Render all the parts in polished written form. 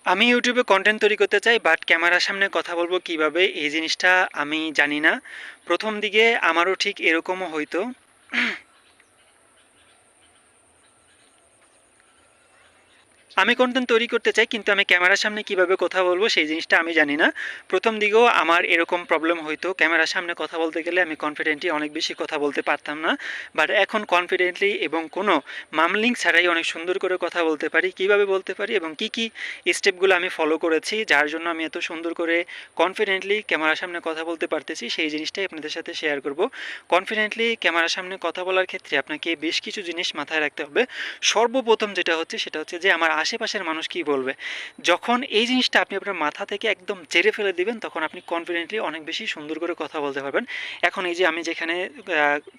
আমি ইউটিউবে কন্টেন্ট তৈরি করতে চাই, বাট ক্যামেরার সামনে কথা বলবো কিভাবে এই জিনিসটা আমি জানি না। প্রথম দিকে আমারও ঠিক এরকমও হইতো। আমি কনটেন্ট তৈরি করতে চাই, কিন্তু আমি ক্যামেরার সামনে কিভাবে কথা বলবো সেই জিনিসটা আমি জানি না। প্রথম দিকেও আমার এরকম প্রবলেম হইতো, ক্যামেরার সামনে কথা বলতে গেলে আমি কনফিডেন্টলি অনেক বেশি কথা বলতে পারতাম না। বাট এখন কনফিডেন্টলি এবং কোনো মামলিং ছাড়াই অনেক সুন্দর করে কথা বলতে পারি। কিভাবে বলতে পারি এবং কি কি স্টেপগুলো আমি ফলো করেছি যার জন্য আমি এত সুন্দর করে কনফিডেন্টলি ক্যামেরার সামনে কথা বলতে পারতেছি, সেই জিনিসটাই আপনাদের সাথে শেয়ার করব। কনফিডেন্টলি ক্যামেরার সামনে কথা বলার ক্ষেত্রে আপনাকে বেশ কিছু জিনিস মাথায় রাখতে হবে। সর্বপ্রথম যেটা হচ্ছে সেটা হচ্ছে যে আমার আশেপাশের মানুষ কী বলবে। যখন এই জিনিসটা আপনি আপনার মাথা থেকে একদম ঝেড়ে ফেলে দিবেন, তখন আপনি কনফিডেন্টলি অনেক বেশি সুন্দর করে কথা বলতে পারবেন। এখন এই যে আমি যেখানে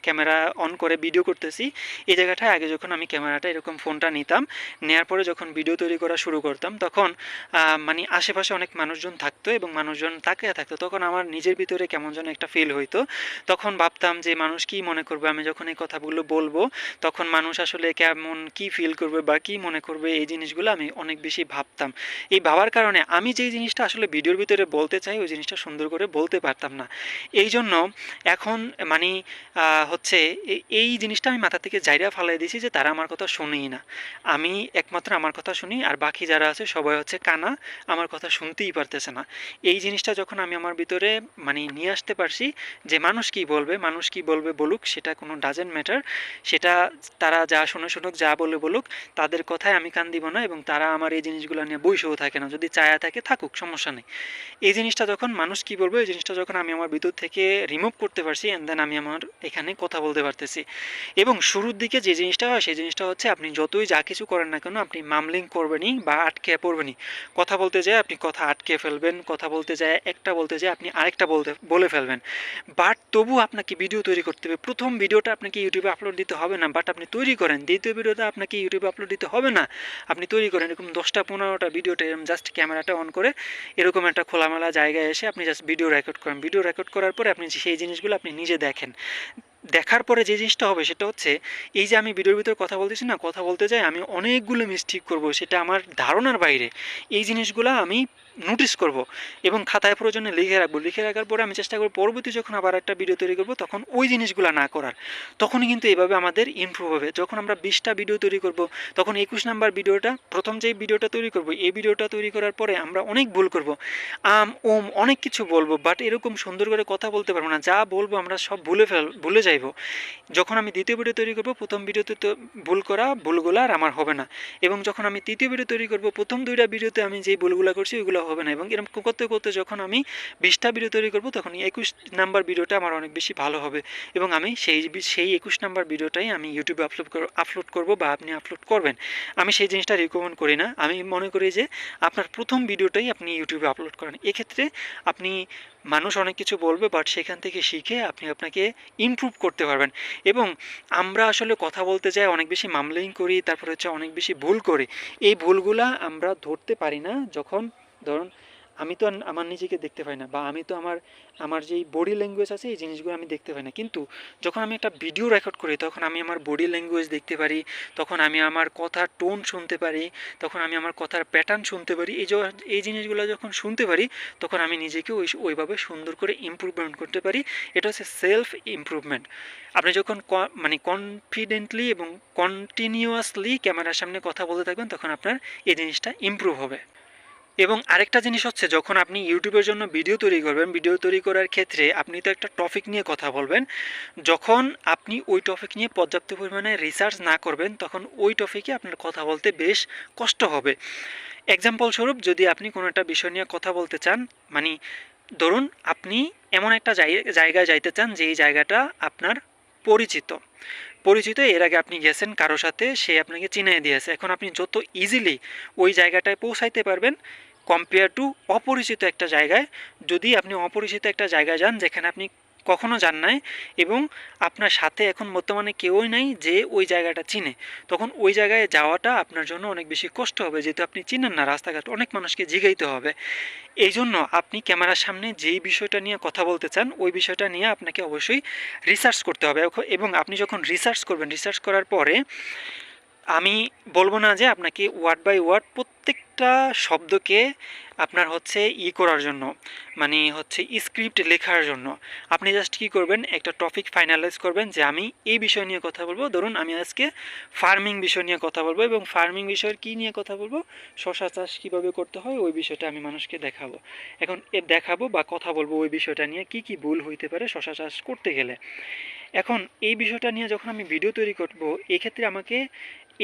ক্যামেরা অন করে ভিডিও করতেছি, এই জায়গাটায় আগে যখন আমি ক্যামেরাটা এরকম ফোনটা নিতাম, নেওয়ার পরে যখন ভিডিও তৈরি করা শুরু করতাম, তখন মানে আশেপাশে অনেক মানুষজন থাকতো এবং মানুষজন তাকিয়ে থাকতো, তখন আমার নিজের ভিতরে কেমন যেন একটা ফিল হইতো। তখন ভাবতাম যে মানুষ কী মনে করবে আমি যখন এই কথাগুলো বলবো, তখন মানুষ আসলে কেমন কী ফিল করবে বা কী মনে করবে, এই জিনিসগুলো আমি অনেক বেশি ভাবতাম। এই ভাবার কারণে আমি যেই জিনিসটা আসলে ভিডিওর ভিতরে বলতে চাই ওই জিনিসটা সুন্দর করে বলতে পারতাম না। এই জন্য এখন মানে হচ্ছে এই জিনিসটা আমি মাথা থেকে জাইরা ফালাই দিয়েছি যে তারা আমার কথা শুনেই না। আমি একমাত্র আমার কথা শুনি, আর বাকি যারা আছে সবাই হচ্ছে কানা, আমার কথা শুনতেই পারতেছে না। এই জিনিসটা যখন আমি আমার ভিতরে মানে নিয়ে আসতে পারছি যে মানুষ কী বলবে, মানুষ কী বলবে বলুক, সেটা কোনো ডাজেন্ট ম্যাটার, সেটা তারা যা শুনে শুনুক, যা বলে বলুক, তাদের কথায় আমি কান দিব না এবং তারা আমার এই জিনিসগুলো নিয়ে বইসেও থাকে না। যদি চায়া থাকে থাকুক, সমস্যা নেই। এই জিনিসটা যখন মানুষ কী বলবে এই জিনিসটা যখন আমি আমার ভিতর থেকে রিমুভ করতে পারছি, অ্যান্ড দেন আমি আমার এখানে কথা বলতে পারতেছি। এবং শুরুর দিকে যে জিনিসটা হয় সেই জিনিসটা হচ্ছে আপনি যতই যা কিছু করেন না কেন আপনি মামলিং করবেনই বা আটকে পড়বেনই। কথা বলতে যায় আপনি কথা আটকে ফেলবেন, কথা বলতে যায় একটা বলতে যায় আপনি আরেকটা বলে ফেলবেন। বাট তবু আপনাকে ভিডিও তৈরি করতে হবে। প্রথম ভিডিওটা আপনাকে ইউটিউবে আপলোড দিতে হবে না, বাট আপনি তৈরি করেন। দ্বিতীয় ভিডিওটা আপনাকে ইউটিউবে আপলোড দিতে হবে না, আপনি তৈরি করেন। এরকম 10টা 15টা ভিডিওটা এরকম জাস্ট ক্যামেরাটা অন করে এরকম একটা খোলামেলা জায়গায় এসে আপনি জাস্ট ভিডিও রেকর্ড করেন। ভিডিও রেকর্ড করার পরে আপনি সেই জিনিসগুলো আপনি নিজে দেখেন। দেখার পরে যে জিনিসটা হবে সেটা হচ্ছে এই যে আমি ভিডিওর ভিতরে কথা বলতেছি না, কথা বলতে যাই আমি অনেকগুলো মিস্টেক করব, সেটা আমার ধারণার বাইরে। এই জিনিসগুলো আমি নোটিস করব এবং খাতায় প্রয়োজনে লিখে রাখবো। লিখে রাখার পরে আমি চেষ্টা করব পরবর্তী যখন আবার একটা ভিডিও তৈরি করব তখন ওই জিনিসগুলো না করার। তখনই কিন্তু এইভাবে আমাদের ইমপ্রুভ হবে। যখন আমরা 20টা ভিডিও তৈরি করব তখন 21 নাম্বার ভিডিওটা, প্রথম যেই ভিডিওটা তৈরি করব এই ভিডিওটা তৈরি করার পরে আমরা অনেক ভুল করব, অনেক কিছু বলবো, বাট এরকম সুন্দর করে কথা বলতে পারবো না। যা বলবো আমরা সব ভুলে যাইব। যখন আমি দ্বিতীয় ভিডিও তৈরি করব প্রথম ভিডিওতে তো ভুলগুলো আর আমার হবে না। এবং যখন আমি তৃতীয় ভিডিও তৈরি করব প্রথম 2টা ভিডিওতে আমি যেই ভুলগুলো করছি ওইগুলো হবে না। এবং এরকম করতে করতে যখন আমি 20টা ভিডিও তৈরি করব তখন 21 নাম্বার ভিডিওটা আমার অনেক বেশি ভালো হবে। এবং আমি সেই 21 নাম্বার ভিডিওটাই আমি ইউটিউবে আপলোড করব বা আপনি আপলোড করবেন। আমি সেই জিনিসটা রিকমেন্ড করি না। আমি মনে করি যে আপনার প্রথম ভিডিওটাই আপনি ইউটিউবে আপলোড করেন। এক্ষেত্রে আপনি মানুষ অনেক কিছু বলবে, বাট সেখান থেকে শিখে আপনি আপনাকে ইমপ্রুভ করতে পারবেন। এবং আমরা আসলে কথা বলতে যাই অনেক বেশি মামলিং করি, তারপরে হচ্ছে অনেক বেশি ভুল করি। এই ভুলগুলা আমরা ধরতে পারি না যখন ধরুন আমি তো আমার নিজেকে দেখতে পাই না, বা আমি তো আমার আমার যেই বডি ল্যাঙ্গুয়েজ আছে এই জিনিসগুলো আমি দেখতে পাই না। কিন্তু যখন আমি একটা ভিডিও রেকর্ড করি তখন আমি আমার বডি ল্যাঙ্গুয়েজ দেখতে পারি, তখন আমি আমার কথার টোন শুনতে পারি, তখন আমি আমার কথার প্যাটার্ন শুনতে পারি। এই জিনিসগুলো যখন শুনতে পারি তখন আমি নিজেকে ওইভাবে সুন্দর করে ইমপ্রুভমেন্ট করতে পারি। এটা হচ্ছে সেলফ ইমপ্রুভমেন্ট। আপনি যখন মানে কনফিডেন্টলি এবং কন্টিনিউয়াসলি ক্যামেরার সামনে কথা বলতে থাকবেন তখন আপনার এই জিনিসটা ইমপ্রুভ হবে। এবং আরেকটা জিনিস হচ্ছে যখন আপনি ইউটিউবের জন্য ভিডিও তৈরি করবেন, ভিডিও তৈরি করার ক্ষেত্রে আপনি তো একটা টপিক নিয়ে কথা বলবেন। যখন আপনি ওই টপিক নিয়ে পর্যাপ্ত পরিমাণে রিসার্চ না করবেন তখন ওই টপিকে আপনার কথা বলতে বেশ কষ্ট হবে। এক্সাম্পল স্বরূপ যদি আপনি কোনো একটা বিষয় নিয়ে কথা বলতে চান, মানে ধরুন আপনি এমন একটা জায়গায় যাইতে চান যেই জায়গাটা আপনার পরিচিত পরিচিত এর আগে আপনি গেছেন কারো সাথে, সে আপনাকে চিনিয়ে দিয়েছে। এখন আপনি যত ইজিলি ওই জায়গাটায় পৌঁছাইতে পারবেন কম্পেয়ার টু অপরিচিত একটা জায়গায়। যদি আপনি অপরিচিত একটা জায়গায় যান যেখানে আপনি কখনো যান নাই এবং আপনার সাথে এখন বর্তমানে কেউই নাই যে ওই জায়গাটা চিনে, তখন ওই জায়গায় যাওয়াটা আপনার জন্য অনেক বেশি কষ্ট হবে, যেহেতু আপনি চিনেন না রাস্তাঘাট, অনেক মানুষকে জিগাইতে হবে। এই জন্য আপনি ক্যামেরার সামনে যেই বিষয়টা নিয়ে কথা বলতে চান ওই বিষয়টা নিয়ে আপনাকে অবশ্যই রিসার্চ করতে হবে। এবং আপনি যখন রিসার্চ করবেন, রিসার্চ করার পরে আমি বলবো না যে আপনাকে ওয়ার্ড বাই ওয়ার্ড প্রত্যেকটা শব্দকে আপনার হচ্ছে করার জন্য, মানে হচ্ছে স্ক্রিপ্ট লেখার জন্য। আপনি জাস্ট কী করবেন, একটা টপিক ফাইনালাইজ করবেন যে আমি এই বিষয় নিয়ে কথা বলবো। ধরুন আমি আজকে ফার্মিং বিষয় নিয়ে কথা বলবো, এবং ফার্মিং বিষয়ের কী নিয়ে কথা বলবো, শশা চাষ কীভাবে করতে হয় ওই বিষয়টা আমি মানুষকে দেখাবো। এখন দেখাবো বা কথা বলবো ওই বিষয়টা নিয়ে, কি কি ভুল হইতে পারে শশা চাষ করতে গেলে। এখন এই বিষয়টা নিয়ে যখন আমি ভিডিও তৈরি করব, এক্ষেত্রে আমাকে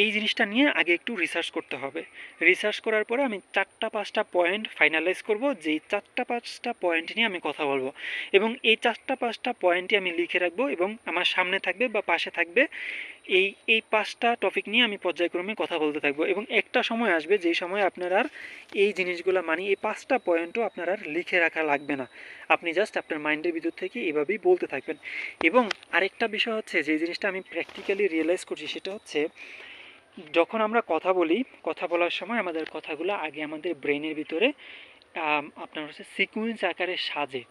এই জিনিসটা নিয়ে আগে একটু রিসার্চ করতে হবে। রিসার্চ করার পরে আমি 4-5টা পয়েন্ট ফাইনালাইজ করব, যেই 4-5টা পয়েন্ট নিয়ে আমি কথা বলবো, এবং এই 4-5টা পয়েন্টই আমি লিখে রাখবো এবং আমার সামনে থাকবে বা পাশে থাকবে। এই 5টা টপিক নিয়ে আমি পর্যায়ক্রমে কথা বলতে থাকবো, এবং একটা সময় আসবে যেই সময় আপনার আর এই জিনিসগুলো, মানে এই 5টা পয়েন্টও আপনার আর লিখে রাখা লাগবে না। আপনি জাস্ট আপনার মাইন্ডের ভিতর থেকে এভাবেই বলতে থাকবেন। এবং আরেকটা বিষয় হচ্ছে, যে জিনিসটা আমি প্র্যাকটিক্যালি রিয়েলাইজ করছি, সেটা হচ্ছে যখন আমরা কথা বলি, কথা বলার সময় আমাদের কথাগুলো আগে আমাদের ব্রেনের ভিতরে আপনার হচ্ছে সিকুয়েন্স আকারে সাজে।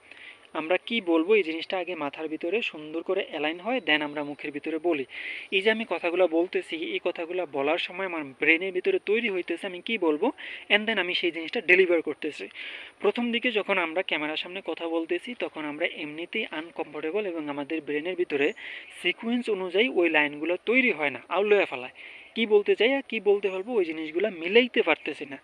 আমরা কি বলবো এই জিনিসটা আগে মাথার ভিতরে সুন্দর করে অ্যালাইন হয়, দেন আমরা মুখের ভিতরে বলি। এই যে আমি কথাগুলো বলতেছি, এই কথাগুলো বলার সময় আমার ব্রেনের ভিতরে তৈরি হইতেছে আমি কি বলবো, অ্যান্ড দেন আমি সেই জিনিসটা ডেলিভার করতেছি। প্রথম দিকে যখন আমরা ক্যামেরার সামনে কথা বলতেছি, তখন আমরা এমনিতেই আনকমফোর্টেবল, এবং আমাদের ব্রেনের ভিতরে সিকুয়েন্স অনুযায়ী ওই লাইনগুলো তৈরি হয় না, আউলয়ে ফেলায়। কি বলতে চাই আর কী বলতে পারবো ওই জিনিসগুলো মিলাইতে পারতেছি না।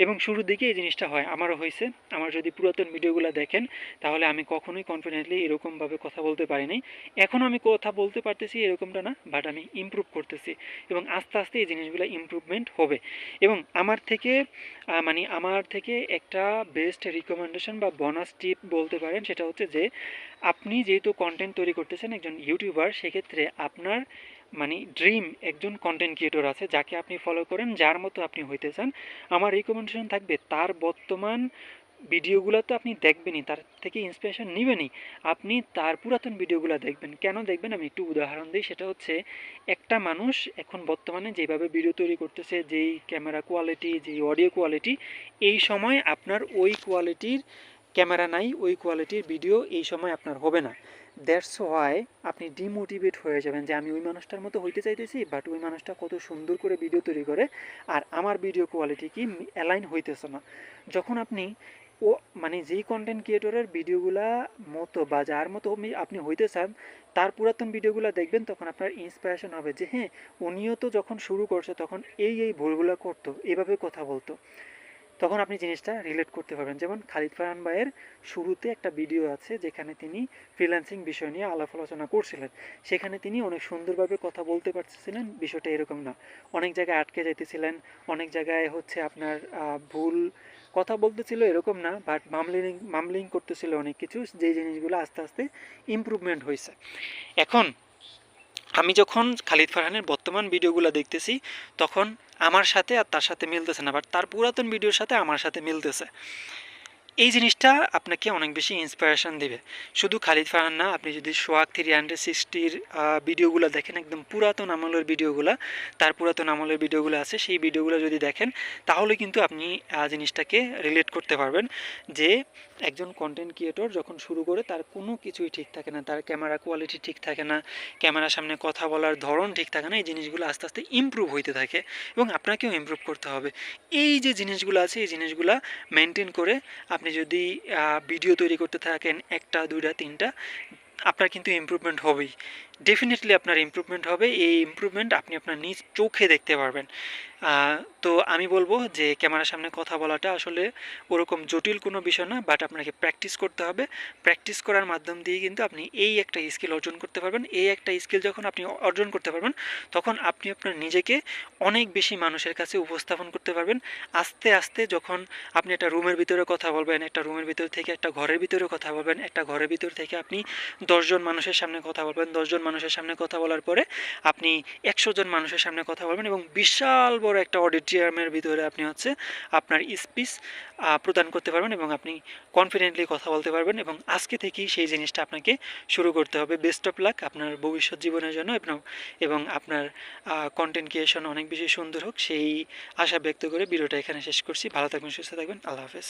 এবং শুরুর দিকে এই জিনিসটা হয়, আমারও হয়েছে। আমার যদি পুরাতন ভিডিওগুলো দেখেন, তাহলে আমি কখনোই কনফিডেন্টলি এরকমভাবে কথা বলতে পারি নাই। এখনও আমি কথা বলতে পারতেছি এরকমটা না, বাট আমি ইমপ্রুভ করতেছি, এবং আস্তে আস্তে এই জিনিসগুলো ইমপ্রুভমেন্ট হবে। এবং আমার থেকে একটা বেস্ট রিকমেন্ডেশন বা বোনাস টিপ বলতে পারেন, সেটা হচ্ছে যে আপনি যেহেতু কন্টেন্ট তৈরি করতেছেন, একজন ইউটিউবার, সেক্ষেত্রে আপনার ড্রিম একজন কন্টেন্ট ক্রিয়েটর আছে যাকে আপনি ফলো করেন, যার মতো আপনি হইতে চান। আমার রিকমেন্ডেশন থাকবে তার বর্তমান ভিডিওগুলো তো আপনি দেখবেনই, তার থেকে ইন্সপিরেশন নেবেনই, আপনি তার পুরাতন ভিডিওগুলো দেখবেন। কেন দেখবেন, আমি একটু উদাহরণ দিই। সেটা হচ্ছে, একটা মানুষ এখন বর্তমানে যেভাবে ভিডিও তৈরি করতেছে, যেই ক্যামেরা কোয়ালিটি, যেই অডিও কোয়ালিটি, এই সময় আপনার ওই কোয়ালিটির ক্যামেরা নাই, ওই কোয়ালিটির ভিডিও এই সময় আপনার হবে না। দ্যাটস ওয়াই আপনি ডিমোটিভেট হয়ে যাবেন যে আমি ওই মানুষটার মতো হইতে চাইতেছি, বাট ওই মানুষটা কত সুন্দর করে ভিডিও তৈরি করে, আর আমার ভিডিও কোয়ালিটি কি অ্যালাইন হইতেছে না। যখন আপনি যেই কন্টেন্ট ক্রিয়েটরের ভিডিওগুলা মতো বা যার মতো আপনি হইতে চান, তার পুরাতন ভিডিওগুলো দেখবেন, তখন আপনার ইন্সপিরেশন হবে যে হ্যাঁ, উনিও তো যখন শুরু করছে তখন এই ভুলগুলো করতো, এভাবে কথা বলতো। তখন আপনি জিনিসটা রিলেট করতে পারবেন। যেমন খালিদ ফারহান ভাইয়ের শুরুতে একটা ভিডিও আছে যেখানে তিনি ফ্রিল্যান্সিং বিষয় নিয়ে আলাপ আলোচনা করছিলেন। সেখানে তিনি অনেক সুন্দরভাবে কথা বলতে পারতেছিলেন, বিষয়টা এরকম না। অনেক জায়গায় আটকে যাইতেছিলেন, অনেক জায়গায় হচ্ছে আপনার ভুল কথা বলতেছিল, এরকম না, বাট মামলিং করতেছিল অনেক কিছু, যেই জিনিসগুলো আস্তে আস্তে ইমপ্রুভমেন্ট হয়েছে। এখন আমি যখন খালিদ ফারহানের বর্তমান ভিডিওগুলো দেখতেছি, তখন আমার সাথে আর তার সাথে মিলতেছে না, বাট তার পুরাতন ভিডিওর সাথে আমার সাথে মিলতেছে। এই জিনিসটা আপনাকে অনেক বেশি ইন্সপিরেশন দেবে। শুধু খালিদ ফারহান না, আপনি যদি সোহাগ 360-র ভিডিওগুলো দেখেন, একদম পুরাতন আমলের ভিডিওগুলো, তার পুরাতন আমলের ভিডিওগুলো আছে, সেই ভিডিওগুলো যদি দেখেন, তাহলে কিন্তু আপনি জিনিসটাকে রিলেট করতে পারবেন যে একজন কন্টেন্ট ক্রিয়েটর যখন শুরু করে, তার কোনো কিছুই ঠিক থাকে না, তার ক্যামেরা কোয়ালিটি ঠিক থাকে না, ক্যামেরার সামনে কথা বলার ধরন ঠিক থাকে না। এই জিনিসগুলো আস্তে আস্তে ইমপ্রুভ হইতে থাকে, এবং আপনাকেও ইমপ্রুভ করতে হবে। এই যে জিনিসগুলো আছে, এই জিনিসগুলো মেনটেন করে আপনি যদি ভিডিও তৈরি করতে থাকেন, 1টা 2টা 3টা, আপনার কিন্তু ইমপ্রুভমেন্ট হবেই। ডেফিনেটলি আপনার ইমপ্রুভমেন্ট হবে। এই ইমপ্রুভমেন্ট আপনি আপনার নিজ চোখে দেখতে পারবেন। তো আমি বলবো যে ক্যামেরার সামনে কথা বলাটা আসলে ওরকম জটিল কোনো বিষয় না, বাট আপনাকে প্র্যাকটিস করতে হবে। প্র্যাকটিস করার মাধ্যম দিয়ে কিন্তু আপনি এই একটা স্কিল অর্জন করতে পারবেন। এই একটা স্কিল যখন আপনি অর্জন করতে পারবেন, তখন আপনি আপনার নিজেকে অনেক বেশি মানুষের কাছে উপস্থাপন করতে পারবেন। আস্তে আস্তে যখন আপনি একটা রুমের ভিতরে কথা বলবেন, একটা রুমের ভিতর থেকে একটা ঘরের ভিতরে কথা বলবেন, একটা ঘরের ভিতর থেকে আপনি 10 জন মানুষের সামনে কথা বলবেন, 10 জন মানুষের সামনে কথা বলার পরে আপনি 100 জন মানুষের সামনে কথা বলবেন, এবং বিশাল বড় একটা অডিটোরিয়ামের ভিতরে আপনি হচ্ছে আপনার স্পিচ প্রদান করতে পারবেন, এবং আপনি কনফিডেন্টলি কথা বলতে পারবেন। এবং আজকে থেকেই সেই জিনিসটা আপনাকে শুরু করতে হবে। বেস্ট অফ লাক আপনার ভবিষ্যৎ জীবনের জন্য, এবং আপনার কন্টেন্ট ক্রিয়েশন অনেক বেশি সুন্দর হোক, সেই আশা ব্যক্ত করে ভিডিওটা এখানে শেষ করছি। ভালো থাকবেন, সুস্থ থাকবেন, আল্লাহ হাফেজ।